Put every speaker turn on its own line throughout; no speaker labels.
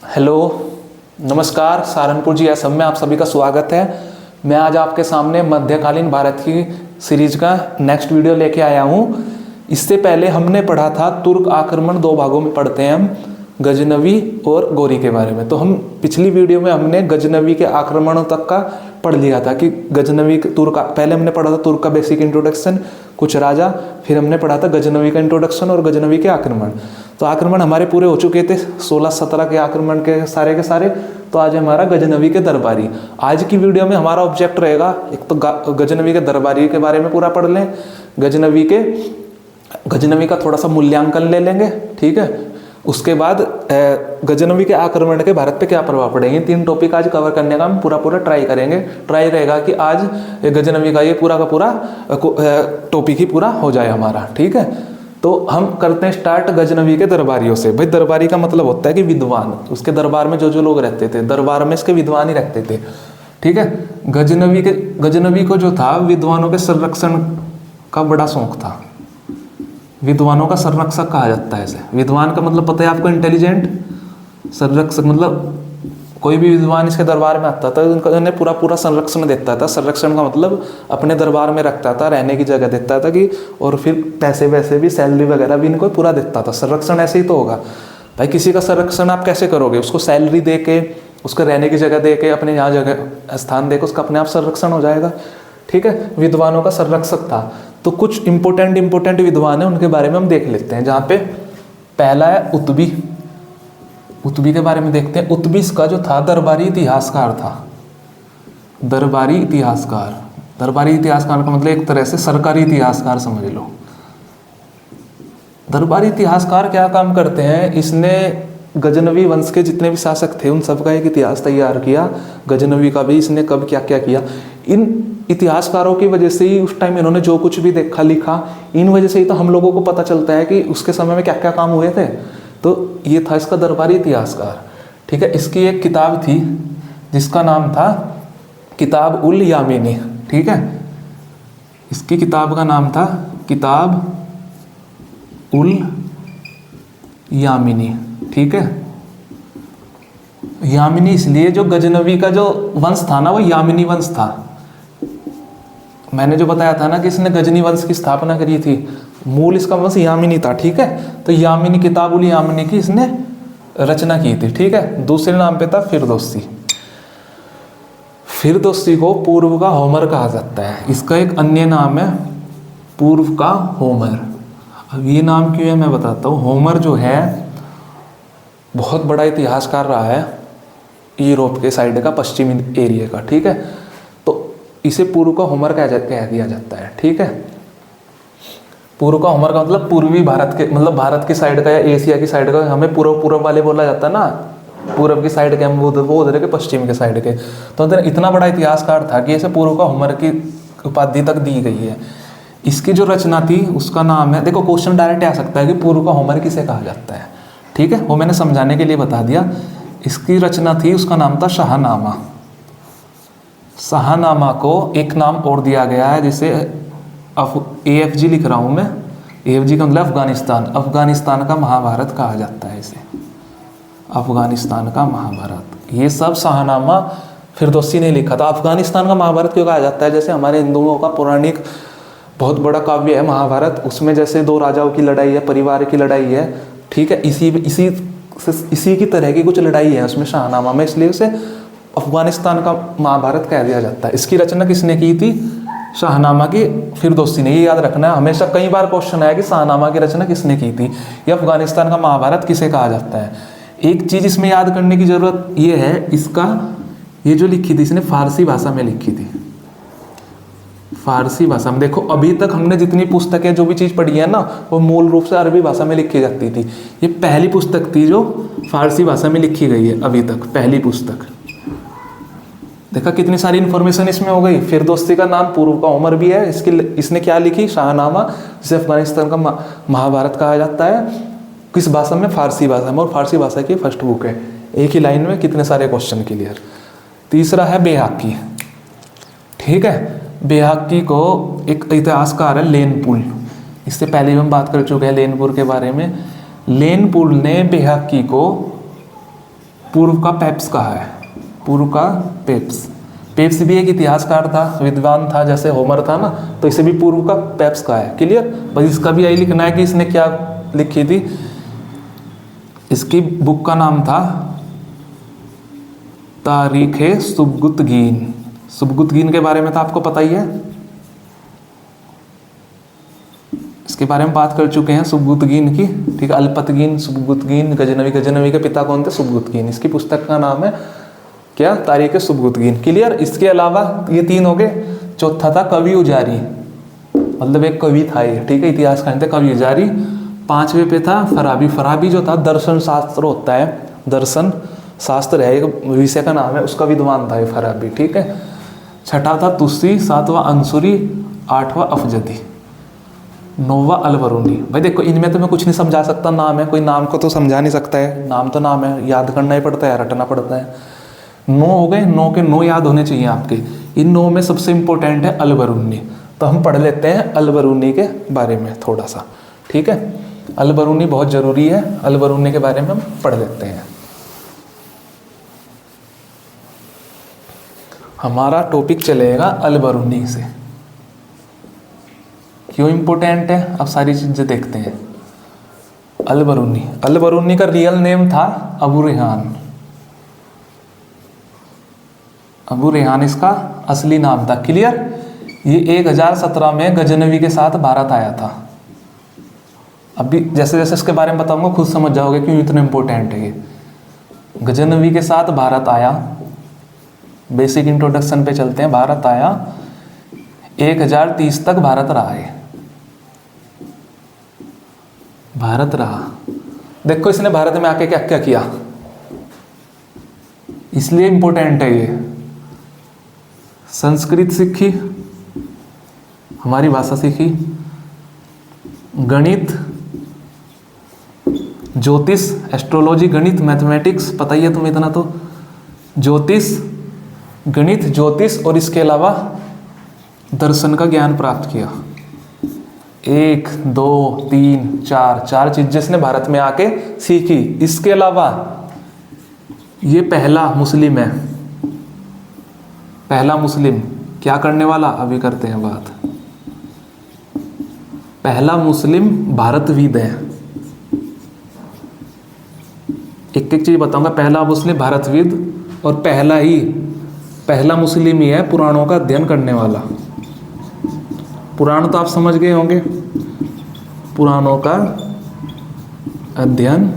Hello, नमस्कार। सहारनपुर जी असम में आप सभी का स्वागत है। मैं आज आपके सामने मध्यकालीन भारत की सीरीज का नेक्स्ट वीडियो लेके आया हूँ। इससे पहले हमने पढ़ा था तुर्क आक्रमण, दो भागों में पढ़ते हैं हम, गजनवी और गौरी के बारे में। तो हम पिछली वीडियो में हमने गजनवी के आक्रमणों तक का पढ़ लिया था कि गजनवी तुर्क, पहले हमने पढ़ा था तुर्क का बेसिक इंट्रोडक्शन, कुछ राजा, फिर हमने पढ़ा था गजनवी का इंट्रोडक्शन और गजनवी के आक्रमण। तो आक्रमण हमारे पूरे हो चुके थे, 16-17 के आक्रमण के सारे। तो आज हमारा गजनवी के दरबारी। आज की वीडियो में हमारा ऑब्जेक्ट रहेगा, एक तो गजनवी के दरबारी के बारे में पूरा पढ़ लें, गजनवी का थोड़ा सा मूल्यांकन ले लेंगे, ठीक है। उसके बाद गजनवी के आक्रमण के भारत पे क्या प्रभाव पड़ेंगे, 3 टॉपिक आज कवर करने का हम पूरा ट्राई करेंगे। ट्राई रहेगा कि आज गजनवी का ये पूरा का पूरा टॉपिक ही पूरा हो जाए हमारा, ठीक है। तो हम करते हैं स्टार्ट गजनवी के दरबारियों से। भाई, दरबारी का मतलब होता है कि विद्वान, उसके दरबार में जो लोग रहते थे, दरबार में इसके विद्वान ही रहते थे, ठीक है। गजनवी को जो था, विद्वानों के संरक्षण का बड़ा शौक था। विद्वानों का संरक्षक कहा जाता है इसे। विद्वान का मतलब पता है आपको, इंटेलिजेंट। संरक्षक मतलब कोई भी विद्वान इसके दरबार में आता था, उन्हें पूरा संरक्षण देता था। संरक्षण का मतलब अपने दरबार में रखता था, रहने की जगह देता था कि, और फिर पैसे वैसे भी, सैलरी वगैरह भी इनको पूरा देता था। संरक्षण ऐसे ही तो होगा भाई, किसी का संरक्षण आप कैसे करोगे? उसको सैलरी दे के, उसको रहने की जगह दे के, अपने यहाँ जगह स्थान दे के उसका अपने आप संरक्षण हो जाएगा, ठीक है। विद्वानों का संरक्षक था। तो कुछ इंपॉर्टेंट विद्वान है, उनके बारे में हम देख लेते हैं। जहाँ पे पहला है उत्बी के बारे में देखते हैं। उत्बी का जो था, दरबारी इतिहासकार था। दरबारी इतिहासकार का मतलब एक तरह से सरकारी इतिहासकार समझ लो। दरबारी इतिहासकार क्या काम करते हैं? इसने गजनवी वंश के जितने भी शासक थे उन सबका एक इतिहास तैयार किया। गजनवी का भी इसने कब क्या क्या किया। इन इतिहासकारों की वजह से ही उस टाइम इन्होंने जो कुछ भी देखा लिखा, इन वजह से ही तो हम लोगों को पता चलता है कि उसके समय में क्या क्या काम हुए थे। तो ये था इसका दरबारी इतिहासकार, ठीक है। इसकी एक किताब थी जिसका नाम था किताब उल यामिनी, ठीक है। इसकी किताब का नाम था किताब उल यामिनी, ठीक है। यामिनी इसलिए, जो गजनवी का जो वंश था ना, वो यामिनी वंश था। मैंने जो बताया था ना कि इसने गजनी वंश की स्थापना करी थी, मूल इसका वंश यामिनी था, ठीक है। तो यामिनी, किताब उल यामिनी की इसने रचना की थी, ठीक है। दूसरे नाम पे था फिरदौसी को पूर्व का होमर कहा जाता है। इसका एक अन्य नाम है पूर्व का होमर। अब ये नाम क्यों है मैं बताता हूँ। होमर जो है बहुत बड़ा इतिहासकार रहा है यूरोप के साइड का, पश्चिमी एरिया का, ठीक है। तो इसे पूर्व का होमर कह दिया जाता है, ठीक है। पूर्व का होमर का मतलब पूर्वी भारत के, मतलब भारत की साइड का या एशिया की साइड का। हमें पूर्व वाले बोला जाता है ना, पूर्व की साइड के, हम वो उधर के पश्चिम के साइड के। तो इतना बड़ा इतिहासकार था कि इसे पूर्व का होमर की उपाधि तक दी गई है। इसकी जो रचना थी उसका नाम है, देखो क्वेश्चन डायरेक्ट आ सकता है कि पूर्व का होमर किसे कहा जाता है, ठीक है। वो मैंने समझाने के लिए बता दिया। इसकी रचना थी, उसका नाम था शाहनामा। शाहनामा को एक नाम और दिया गया है, जिसे AFG लिख रहा हूँ मैं। AFG का मतलब अफगानिस्तान का महाभारत कहा जाता है इसे, अफगानिस्तान का महाभारत। ये सब शाहनामा फिरदौसी ने लिखा था। अफगानिस्तान का महाभारत क्यों कहा जाता है? जैसे हमारे हिंदुओं का पौराणिक बहुत बड़ा काव्य है महाभारत, उसमें जैसे 2 राजाओं की लड़ाई है, परिवार की लड़ाई है, ठीक है। इसी की तरह की कुछ लड़ाई है उसमें शाहनामा में, इसलिए उसे अफगानिस्तान का महाभारत कह दिया जाता है। इसकी रचना किसने की थी? शाहनामा की फिरदौसी ने। ये याद रखना है, हमेशा कई बार क्वेश्चन आया कि शाहनामा की रचना किसने की थी, या अफगानिस्तान का महाभारत किसे कहा जाता है। एक चीज इसमें याद करने की जरूरत ये है, ये जो लिखी थी इसने फारसी भाषा में लिखी थी। फारसी भाषा में, देखो अभी तक हमने जितनी पुस्तकें जो भी चीज़ पढ़ी है ना, वो मूल रूप से अरबी भाषा में लिखी जाती थी। ये पहली पुस्तक थी जो फारसी भाषा में लिखी गई है अभी तक, पहली पुस्तक। देखा कितनी सारी इन्फॉर्मेशन इसमें हो गई। फिरदौसी का नाम पूर्व का होमर भी है। इसने क्या लिखी? शाहनामा, जिसे अफगानिस्तान का महाभारत कहा जाता है। किस भाषा में? फारसी भाषा में, और फारसी भाषा की फर्स्ट बुक है। एक ही लाइन में कितने सारे क्वेश्चन क्लियर। तीसरा है बेहाकी, ठीक है। बेहाकी को एक इतिहासकार है लेनपुल, इससे पहले हम बात कर चुके हैं लेनपुर के बारे में। लेनपुल ने बेहाकी को पूर्व का पेप्स कहा है, पूर्व का पेप्स। पेप्स भी एक इतिहासकार था, विद्वान था, जैसे होमर था ना, तो इसे भी पूर्व का पेप्स कहा है। क्लियर। बस इसका भी यही लिखना है कि इसने क्या लिखी थी। इसकी बुक का नाम था तारीखे सुबगुतगीन। सुबगुतगीन के बारे में तो आपको पता ही है, इसके बारे में बात कर चुके हैं, सुबगुतगीन की। ठीक है, अल्पतगीन, सुबगुतगीन, गजनवी। गजनवी के पिता कौन थे? सुबगुतगीन। इसकी पुस्तक का नाम है क्या? तारीखे सुबगुतगीन। क्लियर। इसके अलावा ये 3 हो गए। चौथा था कवि उजारी, मतलब एक कवि था ये। ठीक है, इतिहास का कवि उजारी। 5वें पे था फराबी। फराबी जो था दर्शन शास्त्र होता है, दर्शन शास्त्र है, एक विषय का नाम है, उसका विद्वान था ये फराबी। ठीक है। 6ठा था तुसी। 7वां अंसुरी। 8वां अफजदी। 9वां अलबरूनी। भाई देखो, इनमें तो मैं कुछ नहीं समझा सकता, नाम है, कोई नाम को तो समझा नहीं सकता है, नाम तो नाम है, याद करना ही पड़ता है, रटना पड़ता है। 9 हो गए, 9 के 9 याद होने चाहिए आपके। इन 9 में सबसे इंपॉर्टेंट है अलबरूनी। तो हम पढ़ लेते हैं अलबरूनी के बारे में थोड़ा सा। ठीक है, अलबरूनी बहुत जरूरी है, अलबरूनी के बारे में हम पढ़ लेते हैं। हमारा टॉपिक चलेगा अलबरूनी से। क्यों इंपॉर्टेंट है, अब सारी चीजें देखते हैं। अलबरूनी, अलबरूनी का रियल नेम था अबू रेहान। अबू रेहान इसका असली नाम था। क्लियर। ये 1017 में गजनवी के साथ भारत आया था। अभी जैसे जैसे इसके बारे में बताऊंगा खुद समझ जाओगे क्यों इतना इंपॉर्टेंट है ये। गजनवी के साथ भारत आया, बेसिक इंट्रोडक्शन पे चलते हैं। भारत आया, 1030 तक भारत रहा है, भारत रहा। देखो इसने भारत में आके क्या क्या किया, इसलिए इंपॉर्टेंट है ये। संस्कृत सीखी, हमारी भाषा सीखी, गणित, ज्योतिष, एस्ट्रोलॉजी, गणित, मैथमेटिक्स, पता ही है तुम्हें इतना तो। ज्योतिष, गणित, ज्योतिष और इसके अलावा दर्शन का ज्ञान प्राप्त किया। 1 2 3 4 4 चीज जिसने भारत में आके सीखी। इसके अलावा ये पहला मुस्लिम है, पहला मुस्लिम। क्या करने वाला, अभी करते हैं बात। पहला मुस्लिम भारतविद है। एक एक चीज बताऊंगा। पहला मुस्लिम भारतविद और पहला मुस्लिम ही है पुराणों का अध्ययन करने वाला। पुराण तो आप समझ गए होंगे, पुराणों का अध्ययन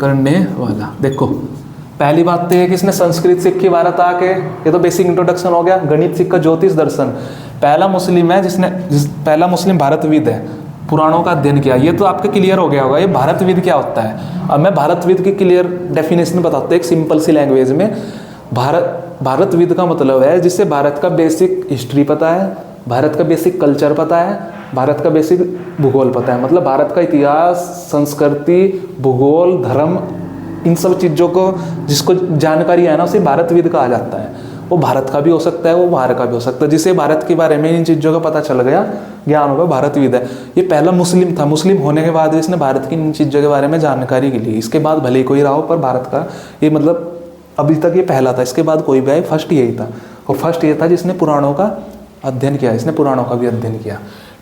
करने वाला। देखो पहली बात तो ये कि इसने संस्कृत सीखी भारत आके, ये तो बेसिक इंट्रोडक्शन हो गया। गणित सीखा, ज्योतिष, दर्शन। पहला मुस्लिम है पहला मुस्लिम भारतविद है, पुराणों का अध्ययन किया। ये तो आपके क्लियर हो गया होगा ये भारतविद क्या होता है। अब मैं भारतविद की क्लियर डेफिनेशन बताता हूँ एक सिंपल सी लैंग्वेज में। भारतविद का मतलब है जिससे भारत का बेसिक हिस्ट्री पता है, भारत का बेसिक कल्चर पता है, भारत का बेसिक भूगोल पता है। मतलब भारत का इतिहास, संस्कृति, भूगोल, धर्म, इन सब चीज़ों को जिसको जानकारी है ना उसे भारतविद कहा जाता है। वो भारत का भी हो सकता है, वो बाहर का भी हो सकता है। जिसे भारत के बारे में इन चीज़ों का पता चल गया, ज्ञान होगा, भारतविद है। ये पहला मुस्लिम था। मुस्लिम होने के बाद इसने भारत की इन चीज़ों के बारे में जानकारी के लिए, इसके बाद भले ही कोई रहा हो पर भारत का ये मतलब अभी तक ये पहला था। इसके बाद कोई भी आए, फर्स्ट यही था। और फर्स्ट ये था जिसने पुराणों का अध्ययन किया, इसने पुराणों का भी अध्ययन किया।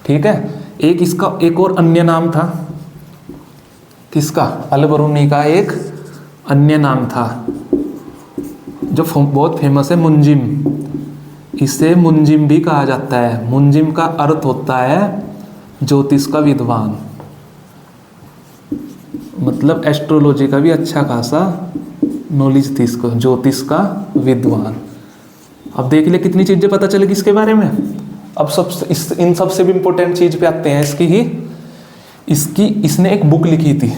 ठीक है। एक इसका एक और अन्य नाम था, किसका? अलबरूनी का एक अन्य नाम था जो बहुत फेमस है, मुंजिम। इसे मुंजिम भी कहा जाता है। मुंजिम का अर्थ होता है ज्योतिष का विद्वान, मतलब एस्ट्रोलॉजी का भी अच्छा खासा नॉलेज थी इसको, ज्योतिष का विद्वान। अब देख ले कितनी चीजें पता चलेगी इसके बारे में। अब इन सबसे भी इंपॉर्टेंट चीज पे आते हैं इसने एक बुक लिखी थी।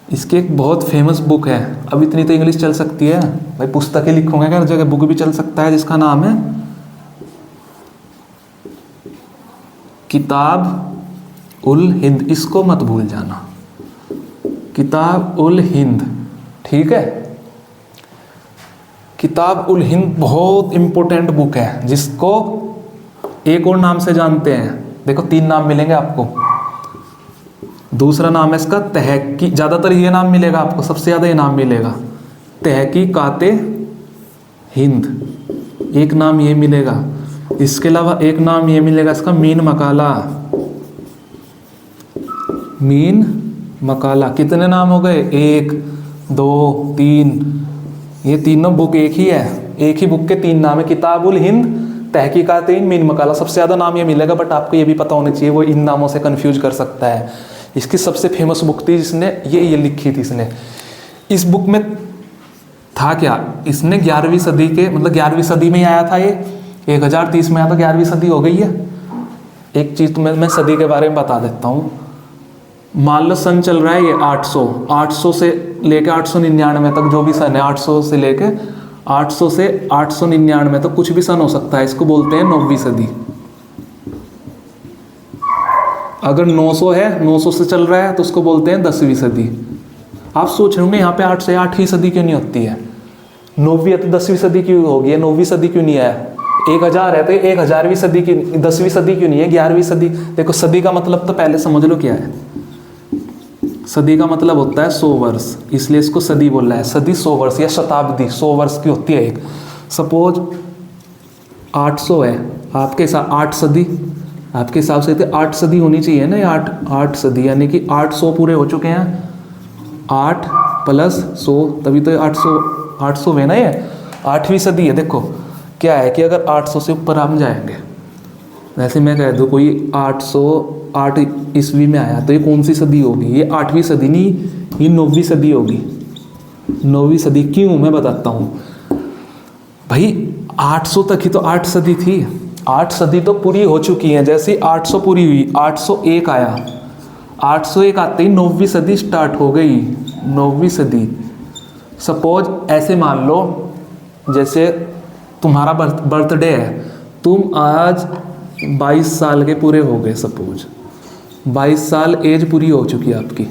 इसकी एक बहुत फेमस बुक है। अब इतनी तो इंग्लिश चल सकती है भाई, पुस्तकें लिखोगे हर जगह, बुक भी चल सकता है, जिसका नाम है किताब उल हिंद। इसको मत भूल जाना, किताब उल हिंद। ठीक है। किताब उल हिंद बहुत इंपॉर्टेंट बुक है, जिसको एक और नाम से जानते हैं। देखो 3 नाम मिलेंगे आपको। दूसरा नाम है इसका तहकी, ज़्यादातर ये नाम मिलेगा आपको, सबसे ज़्यादा ये नाम मिलेगा तहकीकाते हिंद, एक नाम ये मिलेगा। इसके अलावा एक नाम ये मिलेगा इसका मीन मकाला, मीन मकाला। कितने नाम हो गए? 1 2 3, ये तीनों बुक एक ही है, एक ही बुक के 3 नाम है, किताबुल हिंद, तहकीकात हिंद, मीन मकाला। सबसे ज़्यादा नाम ये मिलेगा, बट आपको ये भी पता होना चाहिए वो इन नामों से कंफ्यूज कर सकता है। इसकी सबसे फेमस बुक थी जिसने ये लिखी थी इसने। इस बुक में था क्या, इसने 11वीं सदी के, मतलब 11वीं सदी में ही आया था ये, 1030 में आया था, 11वीं सदी हो गई है। एक चीज़ तो मैं सदी के बारे में बता देता हूँ। मान लो सन चल रहा है ये 800 से लेके 899 तक, जो भी सन है 800 से लेके 800 से 899 तक कुछ भी सन हो सकता है, इसको बोलते हैं 9वीं सदी। अगर 900 है, 900 से चल रहा है तो उसको बोलते हैं 10वीं सदी। आप सोच रहे होंगे यहाँ पे 8 से 8वीं सदी क्यों नहीं होती है, 9वीं है तो 10वीं सदी क्यों होगी है, 9वीं सदी क्यों नहीं है, 1000 है तो 1000वीं सदी की, 10वीं सदी क्यों नहीं है, 11वीं सदी। देखो सदी का मतलब तो पहले समझ लो क्या है। सदी का मतलब होता है 100 वर्ष, इसलिए इसको सदी बोल रहा है। सदी 100 वर्ष या शताब्दी 100 वर्ष की होती है एक। सपोज 800 है, आपके हिसाब 8 सदी, आपके हिसाब से 8 सदी होनी चाहिए ना, 8 सदी, यानी कि 800 पूरे हो चुके हैं, 8 + 100 तभी तो 800 है ना, ये 8वीं सदी है। देखो क्या है कि अगर 800 से ऊपर हम जाएंगे, वैसे मैं कह दूँ कोई 808 ईस्वी में आया तो ये कौन सी सदी होगी, ये 8वीं सदी नहीं, ये 9वीं सदी होगी। 9वीं सदी क्यों, मैं बताता हूँ भाई। 800 तक ही तो 8 सदी थी, 8 सदी तो पूरी हो चुकी है। जैसे ही 800 पूरी हुई, 801 आया, 801 आते ही 9वीं सदी स्टार्ट हो गई, 9वीं सदी। सपोज ऐसे मान लो जैसे तुम्हारा बर्थडे है, तुम आज 22 साल के पूरे हो गए, सपोज 22 साल एज पूरी हो चुकी है आपकी।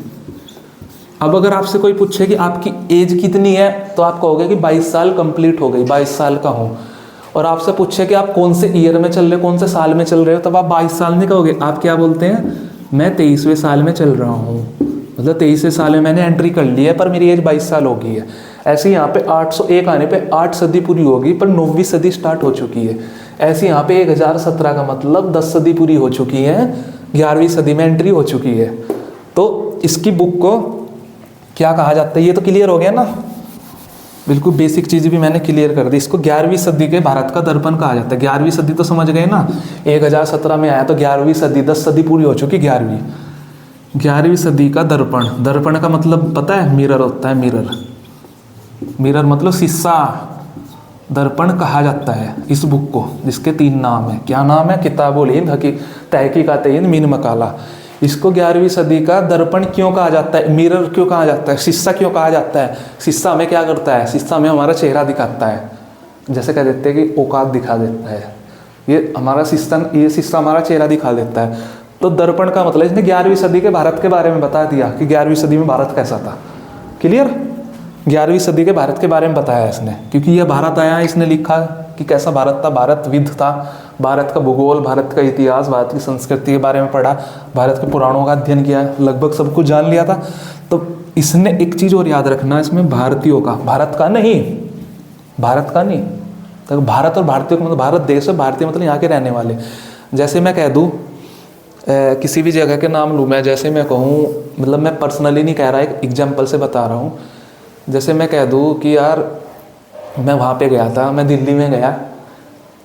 अब अगर आपसे कोई पूछे कि आपकी एज कितनी है, तो आप कहोगे कि 22 साल कंप्लीट हो गई, 22 साल का हूँ। और आपसे पूछे कि आप कौन से ईयर में चल रहे हो, कौन से साल में चल रहे हो, तब आप 22 साल नहीं कहोगे, आप क्या बोलते हैं, मैं 23वें साल में चल रहा हूँ, मतलब 23वें साल में मैंने एंट्री कर ली है, पर मेरी एज 22 साल हो गई है। ऐसे यहाँ पे 801 आने पे 8 सदी पूरी होगी, पर 9वीं सदी स्टार्ट हो चुकी है। ऐसे यहाँ पे 1017 का मतलब 10 सदी पूरी हो चुकी है, 11वीं सदी में एंट्री हो चुकी है। तो इसकी बुक को क्या कहा जाता है, ये तो क्लियर हो गया ना, बिल्कुल बेसिक चीज़ भी मैंने क्लियर कर दी। इसको 11वीं सदी के भारत का दर्पण कहा जाता है। 11वीं सदी तो समझ गए ना, 1017 में आया तो 11वीं सदी, 10 सदी पूरी हो चुकी 11वीं सदी का दर्पण। दर्पण का मतलब पता है, मिरर होता है, मिरर मतलब शीशा, दर्पण कहा जाता है इस बुक को, जिसके 3 नाम है। क्या नाम है, किताबुल हिंद, तहकीकात हिंद, मीन मकाला। इसको 11वीं सदी का दर्पण क्यों कहा जाता है, मिरर क्यों कहा जाता है, शीशा क्यों कहा जाता है। शीशा हमें क्या करता है, शीशा हमें हमारा चेहरा दिखाता है, जैसे कह देते हैं कि औकात दिखा देता है, ये हमारा शीशा हमारा चेहरा दिखा देता है। तो दर्पण का मतलब इसने 11वीं सदी के भारत के बारे में बता दिया कि 11वीं सदी में भारत कैसा था। क्लियर, 11वीं सदी के भारत के बारे में बताया इसने, क्योंकि यह भारत आया, इसने लिखा कि कैसा भारत था, भारत विविध था, भारत का भूगोल, भारत का इतिहास, भारत की संस्कृति के बारे में पढ़ा, भारत के पुराणों का अध्ययन किया, लगभग सब कुछ जान लिया था। तो इसने एक चीज़ और याद रखना इसमें, भारतीयों का, भारत का नहीं, तो भारत और भारतीयों का मतलब भारत देश है, भारतीय मतलब यहाँ के रहने वाले। जैसे मैं कह दूँ किसी भी जगह के नाम लूँ मैं, जैसे मैं कहूँ, मतलब मैं पर्सनली नहीं कह रहा, एक एग्जाम्पल से बता रहा हूँ। जैसे मैं कह दूँ कि यार मैं वहाँ पे गया था, मैं दिल्ली में गया,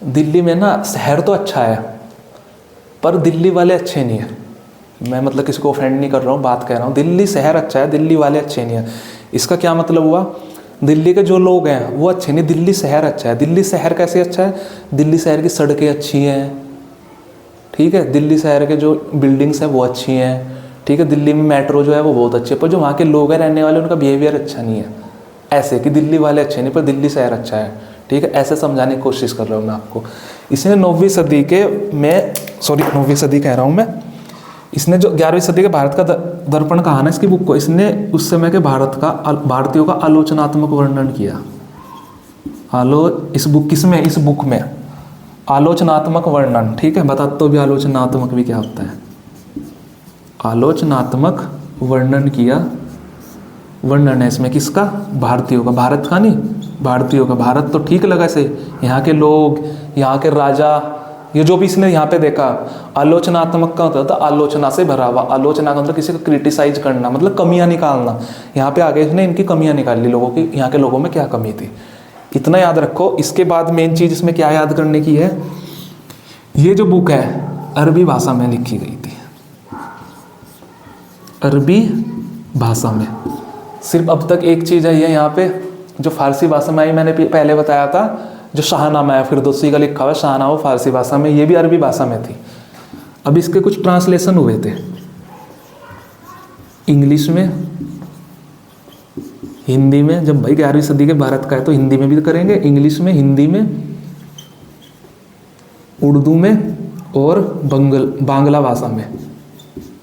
दिल्ली में ना शहर तो अच्छा है पर दिल्ली वाले अच्छे नहीं है। मैं मतलब किसी को ऑफेंड नहीं कर रहा हूँ, बात कह रहा हूँ, दिल्ली शहर अच्छा है, दिल्ली वाले अच्छे नहीं है। इसका क्या मतलब हुआ, दिल्ली के जो लोग हैं वो अच्छे नहीं, दिल्ली शहर अच्छा है। दिल्ली शहर कैसे अच्छा है, दिल्ली शहर की सड़कें अच्छी हैं, ठीक है, दिल्ली शहर के जो बिल्डिंग्स हैं वो अच्छी हैं, ठीक है, दिल्ली में मेट्रो जो है वो बहुत अच्छी है, पर जो वहाँ के लोग हैं रहने वाले उनका बिहेवियर अच्छा नहीं है। ऐसे कि दिल्ली वाले अच्छे नहीं पर दिल्ली शहर अच्छा है, ठीक है, ऐसे समझाने की कोशिश कर रहा हूँ मैं आपको। इसने 9वीं सदी के, मैं 9वीं सदी कह रहा हूँ मैं, इसने जो 11वीं सदी के भारत का दर्पण कहा ना इसकी बुक को, इसने उस समय के भारतीयों का आलोचनात्मक वर्णन किया। इस बुक में आलोचनात्मक वर्णन, ठीक है, बताता तो भी आलोचनात्मक भी क्या होता है। आलोचनात्मक वर्णन किया। वर्णन है इसमें किसका? भारतीयों का। भारत का नहीं, भारतीयों का। भारत तो ठीक लगा से, यहाँ के लोग, यहाँ के राजा, ये जो भी इसने यहाँ पे देखा। आलोचनात्मक का होता था आलोचना से भरा हुआ। आलोचना का मतलब किसी को क्रिटिसाइज करना, मतलब कमियां निकालना। यहाँ पे आगे इसने इनकी कमियां निकाल ली लोगों की, यहाँ के लोगों में क्या कमी थी, इतना याद रखो। इसके बाद मेन चीज इसमें क्या याद करने की है, ये जो बुक है अरबी भाषा में लिखी गई थी, अरबी भाषा में। सिर्फ अब तक एक चीज़ है ये यहाँ पे जो फारसी भाषा में आई, मैंने पहले बताया था, जो शाहनामा है फिरदौसी का लिखा हुआ शाहनामा, वो फारसी भाषा में, ये भी अरबी भाषा में थी। अब इसके कुछ ट्रांसलेशन हुए थे इंग्लिश में, हिंदी में। जब भाई 11वीं सदी के भारत का है तो हिंदी में भी करेंगे, इंग्लिश में, हिंदी में, उर्दू में और बांग्ला भाषा में।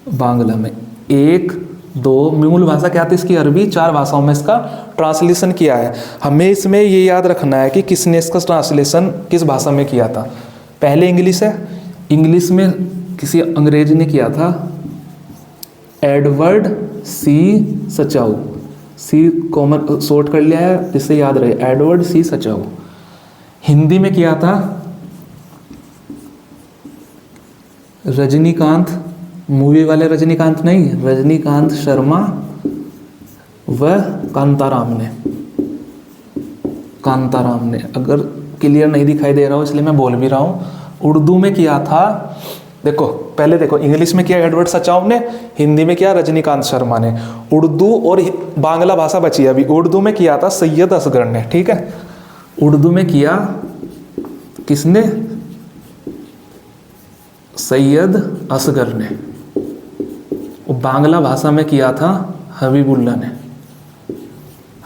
बांग्ला में 1 2 मूल भाषा क्या थी इसकी? अरबी। 4 भाषाओं में इसका ट्रांसलेशन किया है। हमें इसमें ये याद रखना है कि किसने इसका ट्रांसलेशन किस भाषा में किया था। पहले इंग्लिश है, इंग्लिश में किसी अंग्रेज ने किया था, एडवर्ड सी सचाऊ। सी कॉमन शॉर्ट कर लिया है जिससे याद रहे, एडवर्ड सी सचाऊ। हिंदी में किया था रजनीकांत, मूवी वाले रजनीकांत नहीं, रजनीकांत शर्मा व कांताराम ने। कांताराम ने, अगर क्लियर नहीं दिखाई दे रहा हो इसलिए मैं बोल भी रहा हूँ। उर्दू में किया था, देखो पहले देखो, इंग्लिश में किया एडवर्ड सचाऊ ने, हिंदी में किया रजनीकांत शर्मा ने। उर्दू और बांग्ला भाषा बची अभी। उर्दू में किया था सैयद असगर ने, ठीक है। उर्दू में किया किसने? सैयद असगर ने। और बांग्ला भाषा में किया था हबीबुल्ला ने।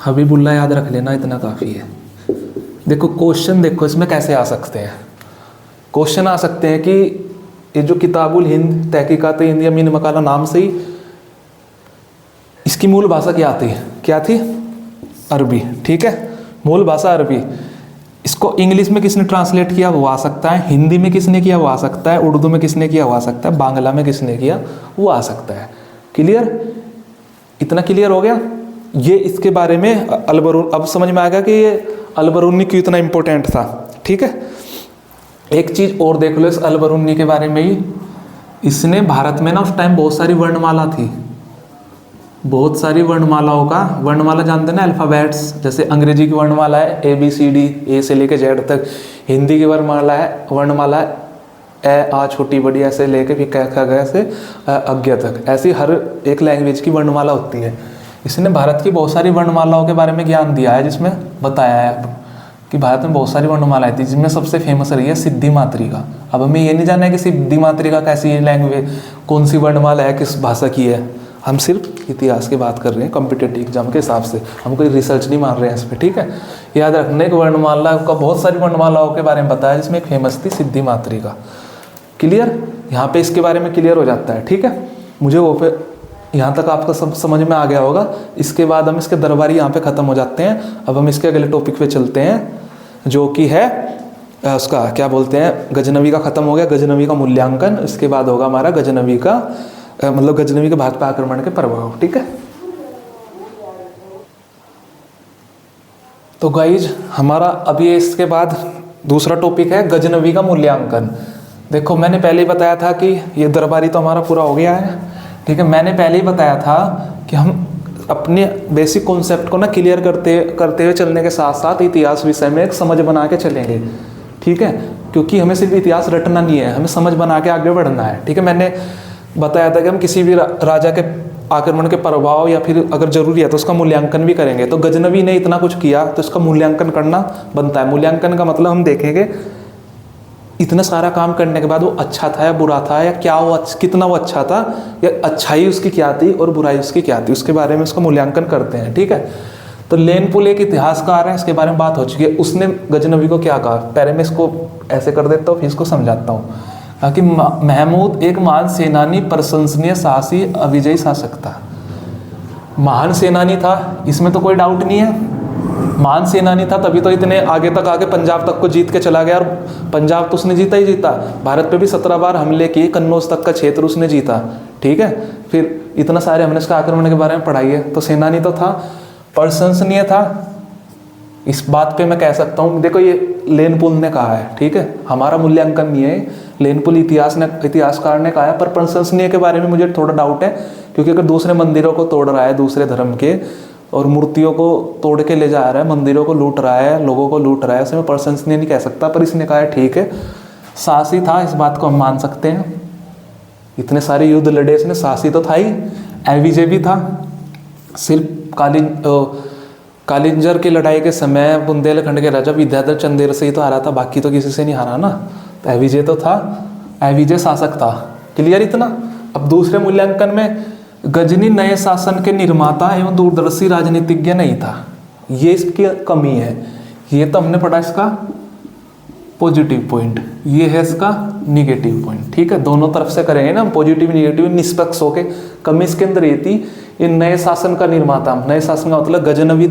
हबीबुल्ला याद रख लेना, इतना काफ़ी है। देखो क्वेश्चन देखो इसमें कैसे आ सकते हैं। क्वेश्चन आ सकते हैं कि ये जो किताबुल हिंद तहकीकात हिंद या मीन मकाला नाम से ही इसकी मूल भाषा क्या थी? क्या थी? अरबी, ठीक है। मूल भाषा अरबी। इसको इंग्लिश में किसने ट्रांसलेट किया वो आ सकता है, हिंदी में किसने किया वो आ सकता है, उर्दू में किसने किया वो आ सकता है, बांग्ला में किसने किया वो आ सकता है। क्लियर? इतना क्लियर हो गया। ये इसके बारे में अलबरून, अब समझ में आ गया कि ये अलबरूनी क्यों इतना इंपॉर्टेंट था, ठीक है। एक चीज़ और देख लो इस अलबरूनी के बारे में ही, इसने भारत में ना उस टाइम बहुत सारी वर्णमाला थी, बहुत सारी वर्णमालाओं का, वर्णमाला जानते हैं ना, अल्फ़ाबेट्स। जैसे अंग्रेजी की वर्णमाला है ABCD, ए से लेके जेड तक। हिंदी की वर्णमाला है ए आ छोटी बड़ी ऐसे लेके फिर क ख ग से अज्ञ तक। ऐसी हर एक लैंग्वेज की वर्णमाला होती है। इसने भारत की बहुत सारी वर्णमालाओं के बारे में ज्ञान दिया है, जिसमें बताया है कि भारत में बहुत सारी वर्णमालाएं थी, जिनमें सबसे फेमस रही है सिद्धि मातृका। अब हमें ये नहीं जानना है कि सिद्धि मातृका कैसी लैंग्वेज, कौन सी वर्णमाला है, किस भाषा की है। हम सिर्फ इतिहास की बात कर रहे हैं कॉम्पिटेटिव एग्जाम के हिसाब से, हम कोई रिसर्च नहीं मार रहे हैं इस पर, ठीक है। याद रखने की वर्णमाला का बहुत सारी वर्णमालाओं के बारे में बताया, जिसमें एक फेमस थी सिद्धि मातृका। क्लियर? यहाँ पे इसके बारे में क्लियर हो जाता है, ठीक है। मुझे वो पे यहाँ तक आपका सब समझ में आ गया होगा। इसके बाद हम इसके दरबारी यहाँ पे ख़त्म हो जाते हैं। अब हम इसके अगले टॉपिक पे चलते हैं, जो कि है उसका क्या बोलते हैं, गजनवी का ख़त्म हो गया, गजनवी का मूल्यांकन। इसके बाद होगा हमारा गजनवी का मतलब गजनवी के भारत पर आक्रमण के प्रभाव, ठीक है। तो गाइज हमारा अभी इसके बाद दूसरा टॉपिक है गजनवी का मूल्यांकन। देखो मैंने पहले ही बताया था कि ये दरबारी तो हमारा पूरा हो गया है, ठीक है। मैंने पहले ही बताया था कि हम अपने बेसिक कॉन्सेप्ट को ना क्लियर करते हुए चलने के साथ साथ इतिहास विषय में एक समझ बना के चलेंगे, ठीक है। क्योंकि हमें सिर्फ इतिहास रटना नहीं है, हमें समझ बना के आगे बढ़ना है, ठीक है। मैंने बताया था कि हम किसी भी राजा के आक्रमण के प्रभाव या फिर अगर जरूरी है तो उसका मूल्यांकन भी करेंगे। तो गजनवी ने इतना कुछ किया तो इसका मूल्यांकन करना बनता है। मूल्यांकन का मतलब हम देखेंगे इतना सारा काम करने के बाद वो अच्छा था या बुरा था, या क्या वो कितना वो अच्छा था, या अच्छाई उसकी क्या थी और बुराई उसकी क्या थी, उसके बारे में उसका मूल्यांकन करते हैं, ठीक है। तो लेनपुल एक इतिहासकार है, इसके बारे में बात हो चुकी है। उसने गजनवी को क्या कहा, पहले मैं इसको ऐसे कर देता हूँ फिर इसको समझाता हूँ। कि महमूद एक महान सेनानी, प्रशंसनीय, साहसी, अविजयी शासक था। महान सेनानी था, इसमें तो कोई डाउट नहीं है। महान सेनानी था, तभी तो इतने आगे तक आके पंजाब तक को जीत के चला गया। और पंजाब तो उसने जीता ही जीता, भारत पे भी 17 बार हमले किए, कन्नौज तक का क्षेत्र उसने जीता, ठीक है। फिर इतना सारे हमने इसका आक्रमण के बारे में पढ़ाई है, तो सेनानी तो था, प्रशंसनीय था, इस बात पे मैं कह सकता हूँ। देखो ये लेनपुल ने कहा है, ठीक है, हमारा मूल्यांकन नहीं है, लेनपुल इतिहासकार ने कहा है। पर प्रशंसनीय के बारे में मुझे थोड़ा डाउट है, क्योंकि अगर दूसरे मंदिरों को तोड़ रहा है, दूसरे धर्म के, और मूर्तियों को तोड़ के ले जा रहा है, मंदिरों को लूट रहा है, लोगों को लूट रहा है, उसमें प्रशंसनीय नहीं कह सकता। पर इसने कहा है ठीक है, साहसी था, इस बात को हम मान सकते हैं। इतने सारे युद्ध लड़े इसने, साहसी तो था ही। एविजय भी था, सिर्फ कालिंजर की लड़ाई के समय बुंदेलखंड के राजा विद्याधर चंदेल से ही तो हारा था, बाकी तो किसी से नहीं हारा ना। तो एविजय तो था, एविजय शासक था, क्लियर इतना। अब दूसरे मूल्यांकन में गजनी नए शासन के निर्माता एवं दूरदर्शी राजनीतिज्ञ नहीं था, ये इसकी कमी है। ये तो हमने पढ़ा इसका पॉजिटिव पॉइंट, ये है इसका निगेटिव पॉइंट, ठीक है। दोनों तरफ से करेंगे ना हम, पॉजिटिव निगेटिव, निष्पक्ष होके। कमी इसके अंदर ये थी, ये नए शासन का निर्माता। नए शासन का मतलब गजनवी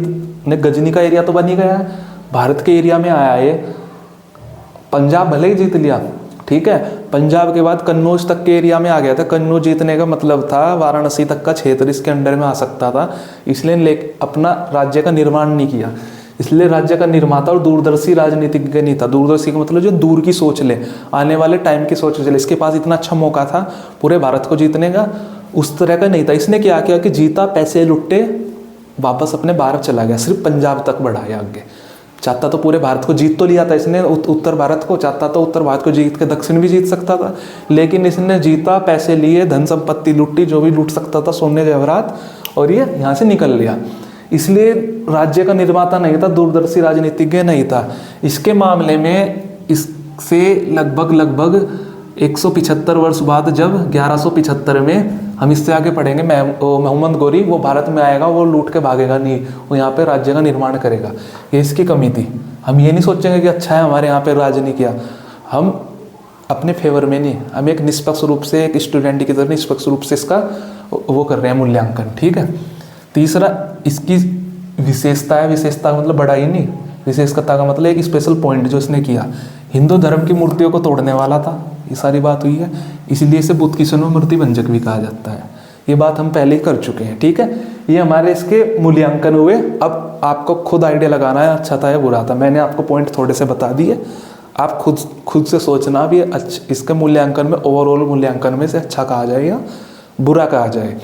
ने, गजनी का एरिया तो बन ही गया है, भारत के एरिया में आया है। पंजाब भले ही जीत लिया, ठीक है, पंजाब के बाद कन्नौज तक के एरिया में आ गया था। कन्नौज जीतने का मतलब था वाराणसी तक का क्षेत्र इसके अंडर में आ सकता था, इसलिए अपना राज्य का निर्माण नहीं किया। इसलिए राज्य का निर्माता और दूरदर्शी राजनीतिज्ञ नहीं था। दूरदर्शी का मतलब जो दूर की सोच ले, आने वाले टाइम की सोच ले। इसके पास इतना अच्छा मौका था पूरे भारत को जीतने का, उस तरह का नहीं था। इसने क्या किया कि जीता, पैसे लुट्टे, वापस अपने भारत चला गया, सिर्फ पंजाब तक बढ़ाया आगे। चाहता तो पूरे भारत को जीत तो लिया था इसने, उत्तर भारत को चाहता तो उत्तर भारत को जीत के दक्षिण भी जीत सकता था, लेकिन इसने जीता, पैसे लिए, धन संपत्ति लुटी, जो भी लूट सकता था, सोने जवाहरात, और ये यहाँ से निकल लिया। इसलिए राज्य का निर्माता नहीं था, दूरदर्शी राजनीतिज्ञ नहीं था। इसके मामले में इससे लगभग 175 वर्ष बाद, जब 1175 में, हम इससे आगे पढ़ेंगे, मोहम्मद गोरी वो भारत में आएगा, वो लूट के भागेगा नहीं, वो यहाँ पे राज्य का निर्माण करेगा। ये इसकी कमी थी। हम ये नहीं सोचेंगे कि अच्छा है हमारे यहाँ पे राज नहीं किया, हम अपने फेवर में नहीं, हम एक निष्पक्ष रूप से, एक स्टूडेंट की तरह निष्पक्ष रूप से इसका वो कर रहे हैं मूल्यांकन, ठीक है। तीसरा इसकी विशेषता है, विशेषता मतलब बड़ा ही नहीं, विशेषता का मतलब एक स्पेशल पॉइंट जो इसने किया, हिंदू धर्म की मूर्तियों को तोड़ने वाला था, ये सारी बात हुई है, इसलिए इसे बुद्ध की स्वयं मूर्ति भंजक भी कहा जाता है। ये बात हम पहले ही कर चुके हैं, ठीक है। ये हमारे इसके मूल्यांकन हुए। अब आपको खुद आइडिया लगाना है, अच्छा था या बुरा था। मैंने आपको पॉइंट थोड़े से बता दिए, आप खुद से सोचना भी अच्छा, इसके मूल्यांकन में, ओवरऑल मूल्यांकन में से अच्छा कहा जाए या बुरा कहा जाए।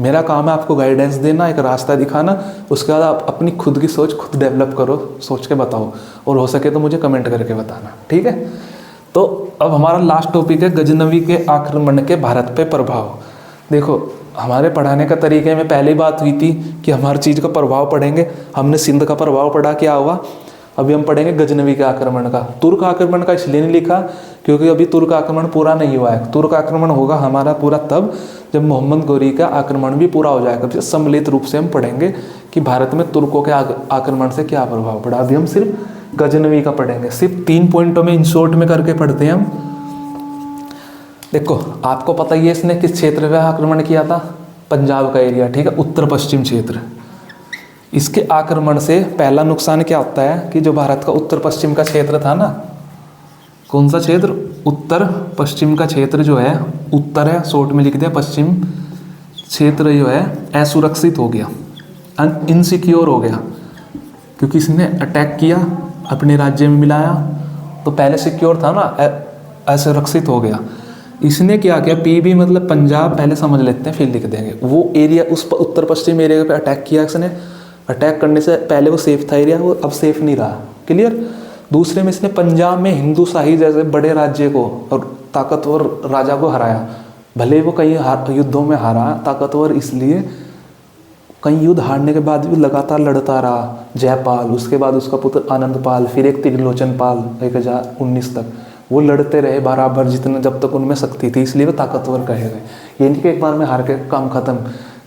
मेरा काम है आपको गाइडेंस देना, एक रास्ता दिखाना, उसके बाद आप अपनी खुद की सोच खुद डेवलप करो, सोच के बताओ, और हो सके तो मुझे कमेंट करके बताना, ठीक है। तो अब हमारा लास्ट टॉपिक है गजनवी के आक्रमण के भारत पे प्रभाव। देखो हमारे पढ़ाने का तरीके में पहले बात हुई थी कि हम हर चीज़ का प्रभाव पढ़ेंगे। हमने सिंध का प्रभाव पढ़ा, क्या हुआ। अभी हम पढ़ेंगे गजनवी के आक्रमण का। तुर्क आक्रमण का इसलिए नहीं लिखा क्योंकि अभी तुर्क आक्रमण पूरा नहीं हुआ है। तुर्क आक्रमण होगा हमारा पूरा तब जब मोहम्मद गोरी का आक्रमण भी पूरा हो जाएगा, तो सम्मिलित रूप से हम पढ़ेंगे कि भारत में तुर्कों के आक्रमण से क्या प्रभाव पड़ा। अभी हम सिर्फ गजनवी का पढ़ेंगे, सिर्फ 3 पॉइंटों में इन शॉर्ट में करके पढ़ते हैं हम। देखो आपको पता ही है इसने किस क्षेत्र में आक्रमण किया था, पंजाब का एरिया, ठीक है, उत्तर पश्चिम क्षेत्र। इसके आक्रमण से पहला नुकसान क्या होता है कि जो भारत का उत्तर पश्चिम का क्षेत्र था ना, कौन सा क्षेत्र, उत्तर पश्चिम का क्षेत्र जो है, उत्तर है शॉर्ट में लिख दिया, पश्चिम क्षेत्र जो है असुरक्षित हो गया, इनसिक्योर हो गया, क्योंकि इसने अटैक किया, अपने राज्य में मिलाया, तो पहले सिक्योर था ना, असुरक्षित हो गया। इसने क्या किया, पीबी मतलब पंजाब, पहले समझ लेते हैं फिर लिख देंगे। वो एरिया, उस उत्तर पश्चिम एरिया पे अटैक किया इसने। अटैक करने से पहले वो सेफ था एरिया, वो अब सेफ नहीं रहा, क्लियर। दूसरे में इसने पंजाब में हिंदू शाही जैसे बड़े राज्य को और ताकतवर राजा को हराया। भले वो कई युद्धों में हारा, ताकतवर इसलिए, कई युद्ध हारने के बाद भी लगातार लड़ता रहा। जयपाल, उसके बाद उसका पुत्र आनंदपाल, फिर एक त्रिलोचन पाल 1019 तक, वो लड़ते रहे बराबर जितना, जब तक उनमें शक्ति थी, इसलिए वो ताकतवर कहे गए। ये नहीं कि एक बार में हार के काम खत्म।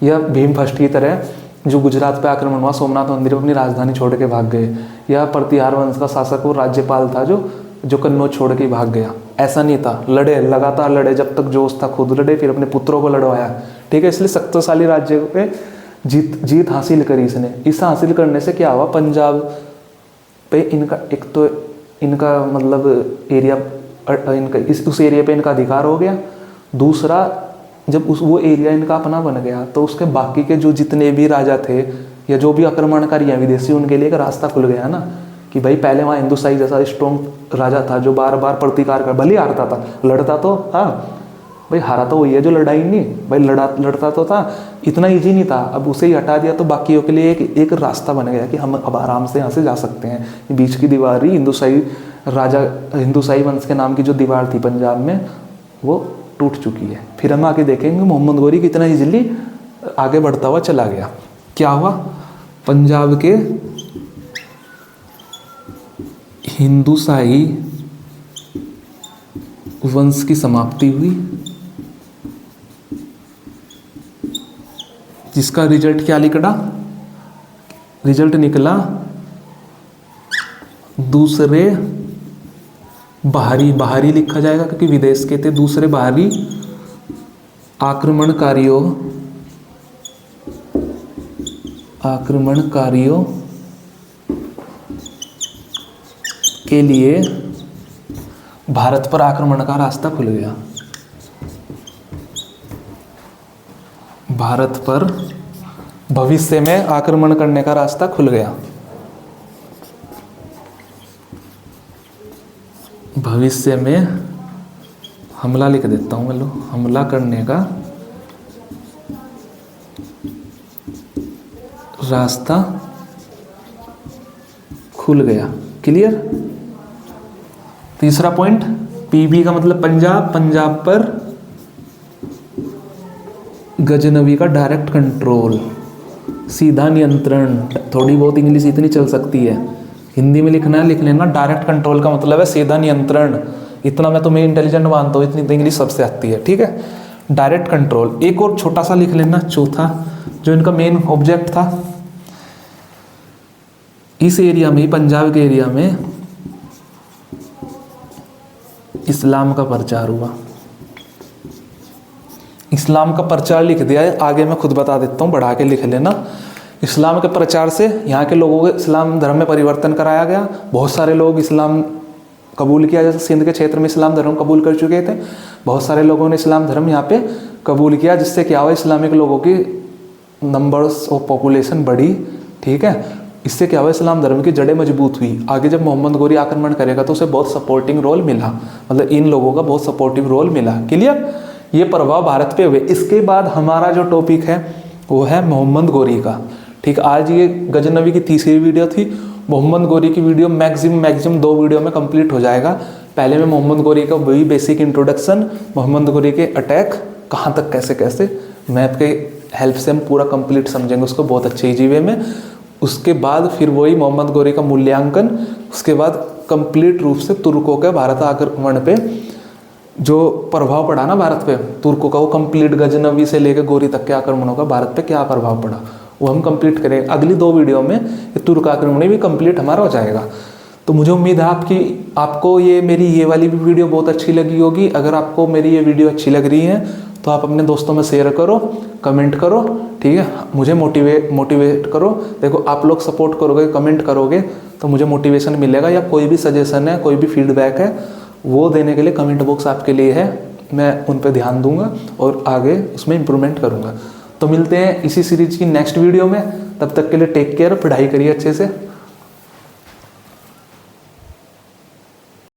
यह भीम फर्स्ट की तरह जो गुजरात पे आक्रमण हुआ, सोमनाथ मंदिर में अपनी राजधानी छोड़ के भाग गए, या प्रतिहार वंश का शासक वो राज्यपाल था जो कन्नौज छोड़ के भाग गया। ऐसा नहीं था, लड़े, लगातार लड़े, जब तक जोश था खुद लड़े, फिर अपने पुत्रों को लड़वाया, ठीक है। इसलिए शक्तिशाली राज्य पे जीत हासिल करी इसने। इस हासिल करने से क्या हुआ, पंजाब पे इनका एक तो इनका मतलब एरिया, इनका उस एरिया पे इनका अधिकार हो गया। दूसरा, जब वो एरिया इनका अपना बन गया तो उसके बाकी के जो जितने भी राजा थे या जो भी आक्रमणकारी या विदेशी, उनके लिए एक रास्ता खुल गया ना, कि भाई पहले वहाँ हिंदुस्तानी जैसा स्ट्रॉन्ग राजा था जो बार बार प्रतिकार कर, भले हारता था, लड़ता तो था भाई, हारा तो वही है जो लड़ाई नहीं भाई, लड़ता तो था, इतना ईजी नहीं था। अब उसे ही हटा दिया तो बाकियों के लिए एक रास्ता बन गया कि हम अब आराम से यहाँ से जा सकते हैं। बीच की दीवार ही हिंदुसाई वंश के नाम की जो दीवार थी पंजाब में, वो टूट चुकी है। फिर हम आगे देखेंगे मोहम्मद गोरी कितना इजीली आगे बढ़ता हुआ चला गया। क्या हुआ, पंजाब के हिंदुसाई वंश की समाप्ति हुई, जिसका रिजल्ट क्या निकला, दूसरे बाहरी लिखा जाएगा क्योंकि विदेश के थे, दूसरे बाहरी आक्रमणकारियों के लिए भारत पर आक्रमण का रास्ता खुल गया। भारत पर भविष्य में आक्रमण करने का रास्ता खुल गया। भविष्य में हमला लिख देता हूँ, मतलब हमला करने का रास्ता खुल गया। क्लियर। तीसरा पॉइंट, पीबी का मतलब पंजाब पर गजनवी का डायरेक्ट कंट्रोल, सीधा नियंत्रण। थोड़ी बहुत इंग्लिश इतनी चल सकती है, हिंदी में लिखना है लिख लेना। डायरेक्ट कंट्रोल का मतलब है सीधा नियंत्रण। इतना मैं तुम्हें इंटेलिजेंट मानता हूँ, इतनी तो इंग्लिश सबसे आती है, ठीक है। Direct control. एक और छोटा सा लिख लेना, चौथा, जो इनका मेन ऑब्जेक्ट था, इस एरिया में, पंजाब के एरिया में इस्लाम का प्रचार हुआ। इस्लाम का प्रचार लिख दिया है, आगे मैं खुद बता देता हूँ, बढ़ा के लिख लेना। इस्लाम के प्रचार से यहाँ के लोगों को इस्लाम धर्म में परिवर्तन कराया गया। बहुत सारे लोग इस्लाम कबूल किया, जैसे सिंध के क्षेत्र में इस्लाम धर्म कबूल कर चुके थे, बहुत सारे लोगों ने इस्लाम धर्म यहाँ पे कबूल किया, जिससे क्या हुआ, इस्लामिक लोगों की नंबर्स ऑफ पॉपुलेशन बढ़ी, ठीक है। इससे क्या हुआ, इस्लाम धर्म की जड़ें मजबूत हुई। आगे जब मोहम्मद गोरी आक्रमण करेगा तो उसे बहुत सपोर्टिंग रोल मिला, मतलब इन लोगों का बहुत सपोर्टिव रोल मिला। क्लियर। ये प्रभाव भारत पे हुए। इसके बाद हमारा जो टॉपिक है वो है मोहम्मद गोरी का, ठीक। आज ये गजनवी की तीसरी वीडियो थी। मोहम्मद गोरी की वीडियो मैक्सिमम 2 वीडियो में कंप्लीट हो जाएगा। पहले में मोहम्मद गोरी का वही बेसिक इंट्रोडक्शन, मोहम्मद गोरी के अटैक कहाँ तक कैसे मैप के हेल्प से हम पूरा कंप्लीट समझेंगे उसको बहुत अच्छे ईजी वे में। उसके बाद फिर वही मोहम्मद गोरी का मूल्यांकन, उसके बाद कंप्लीट रूप से तुर्कों के भारत आक्रमण पे जो प्रभाव पड़ा ना भारत पे, तुर्कों का, वो कंप्लीट गजनवी से लेकर गोरी तक के आक्रमणों का भारत पे क्या प्रभाव पड़ा, वो हम कंप्लीट करेंगे अगली 2 वीडियो में। ये तुर्क आक्रमण भी कंप्लीट हमारा हो जाएगा। तो मुझे उम्मीद है आपको ये मेरी ये वाली भी वीडियो बहुत अच्छी लगी होगी। अगर आपको मेरी ये वीडियो अच्छी लग रही है तो आप अपने दोस्तों में शेयर करो, कमेंट करो, ठीक है। मुझे मोटिवेट करो। देखो, आप लोग सपोर्ट करोगे, कमेंट करोगे तो मुझे मोटिवेशन मिलेगा, या कोई भी सजेशन है, कोई भी फीडबैक है, वो देने के लिए कमेंट बॉक्स आपके लिए है। मैं उन पर ध्यान दूंगा और आगे उसमें इम्प्रूवमेंट करूंगा। तो मिलते हैं इसी सीरीज की नेक्स्ट वीडियो में। तब तक के लिए टेक केयर, पढ़ाई करिए अच्छे से।